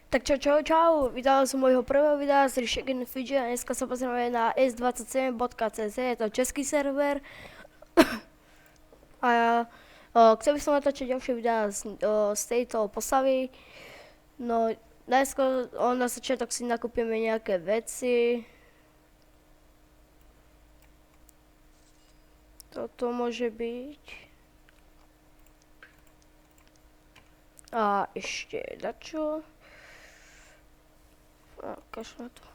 Tak čau, vítal som môjho prvého videa z Rišek Fidži a dneska sa pozrieme na s27.cz, je to český server a chcel by som natáčať ďalšie videá z tejto postavy, no najskôr na začiatok si nakúpime nejaké veci, toto môže byť a ešte dačo. Kašľa to.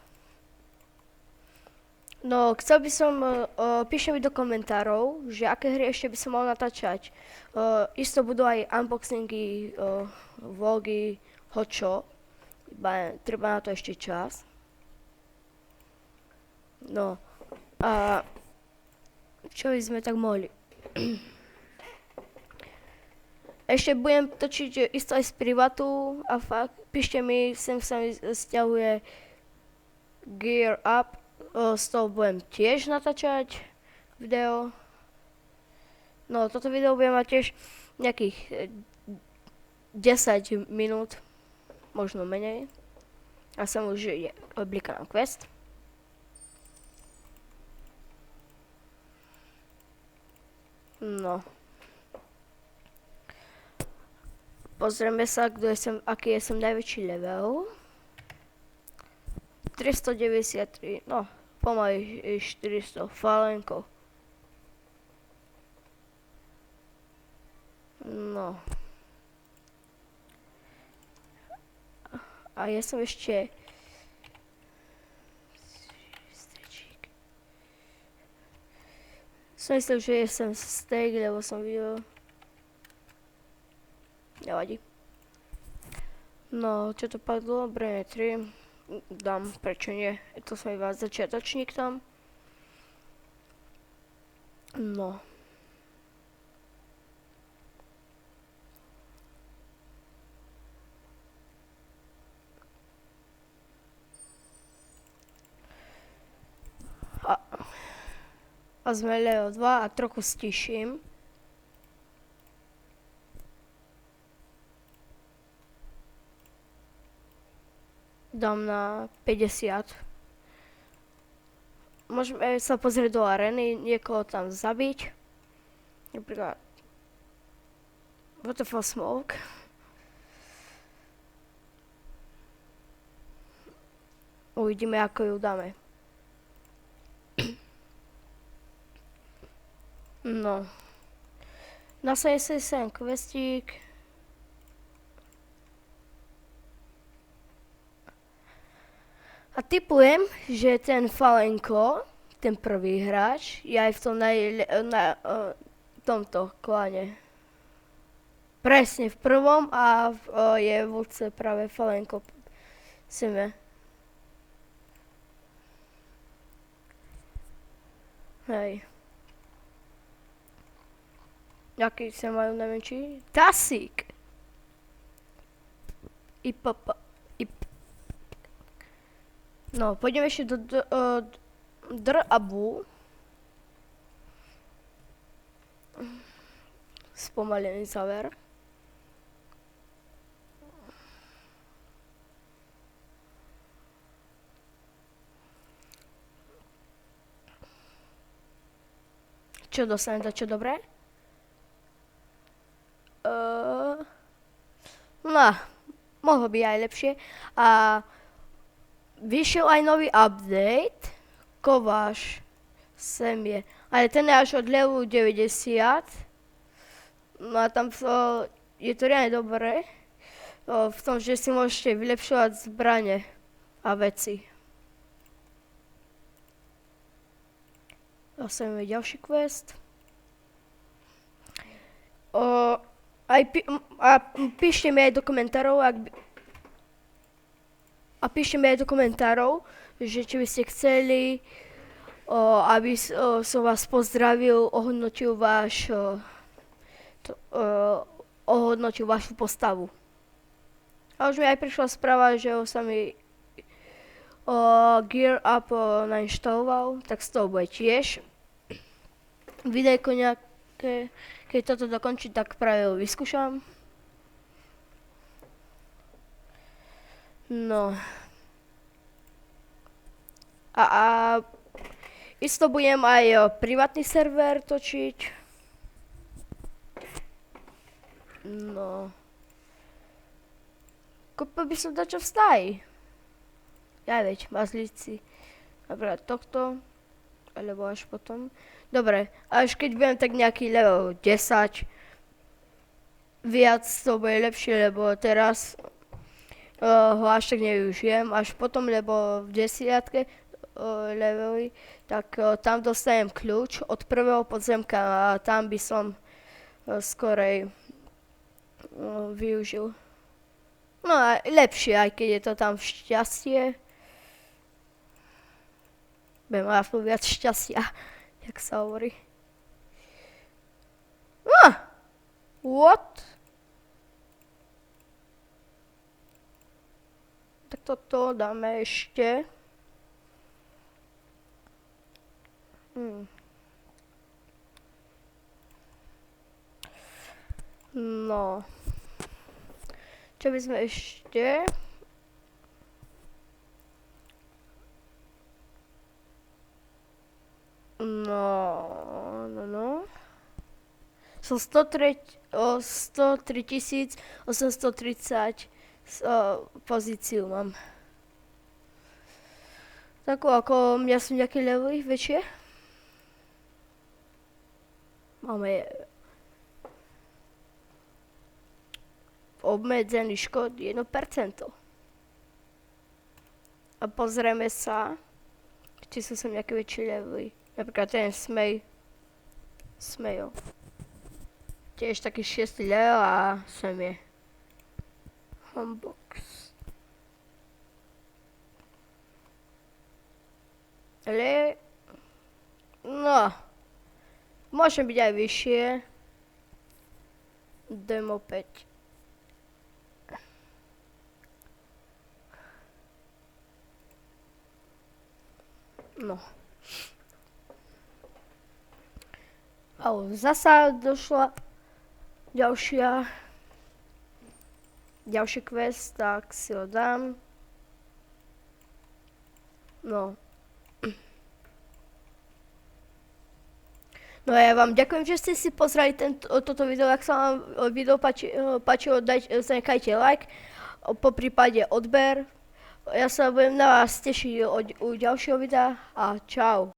No, chcel by som, píšte mi do komentárov, že aké hry ešte by som mal natáčať. Isto budú aj unboxingy, vlogy, hočo. Treba na to ešte čas. No, a čo by sme tak mohli? Ešte budem točiť isto aj z privatu a fakt, píšte mi, sem sa mi stiahuje Gear Up, z toho budem tiež natáčať video. No, toto video budem mať tiež nejakých 10 minút, možno menej. A som už oblíka na quest. No. Pozrieme sa, aký je som najväčší level. 393, no, pomaly 400, falenko. No. A ja som ešte... Som myslel, že som steak, lebo som videl... Nevadí. No, čo to padlo? Brene 3. Dám, prečo nie? To som iba začiatočník tam. No. A sme level 2 a trochu stiším. Dám na 50. Môžeme sa pozrieť do areny, niekoho tam zabiť. Napríklad... What the fuck smoke? Uvidíme, ako ju dáme. No. Na 77 questík. A tipujem, že ten Falenko, ten prvý hráč, je aj v tom tomto kláne. Presne v prvom a je v úce práve Falenko. Sime. Hej. Jaký sa majú najmenší? Tasík! No, pôjdeme ešte do Drabu. Spomalený záver. Čo dostanem za čo dobré? No, mohlo by aj lepšie. A vyšiel aj nový update, Kováš sem je, ale ten je až od levelu 90. No a tam je to reálne dobré, v tom, že si môžete vylepšovať zbrane a veci. Zase máme ďalší quest. Píšte mi aj do komentárov, že či by ste chceli, aby som vás pozdravil, ohodnotil vašu postavu. A už mi aj prišla správa, že sa mi Gear Up nainštaloval, tak z toho bude tiež videjko nejaké. Keď toto dokončí, tak práve ho vyskúšam. No. A isto budem aj privátny server točiť. No. Kúpil by som dačo v stáji. Ja veď, mazlíci. Dobre, tohto. Alebo až potom. Dobre, až keď budem tak nejaký level 10. Viac to bude lepšie, lebo teraz ho až tak nevyužijem. Až potom, lebo v 10 levely, tak tam dostanem kľúč od prvého podzemka a tam by som skorej využil. No a lepšie, aj keď je to tam šťastie. Budem mať aspoň viac šťastia, jak sa hovorí. What? Tak toto dáme ešte. No. Čo by sme ešte? No. Som 103 830 pozíciu mám. Takú ako mňa sú nejaké levely väčšie. Máme obmedzený škod 1%. A pozrieme sa, či sú sem nejaké väčšie levely. Napríklad ten Smejo. Tiež taký 6. level a sem je Homebox. Ale no, môžem byť aj vyššie. Demo 5. No. Zasa došla ďalší quest, tak si ho dám. No. No ja vám ďakujem, že ste si pozreli toto video. Ak sa vám video páčilo, zanechajte like, po prípade odber. Ja sa budem na vás tešiť u ďalšieho videa a čau.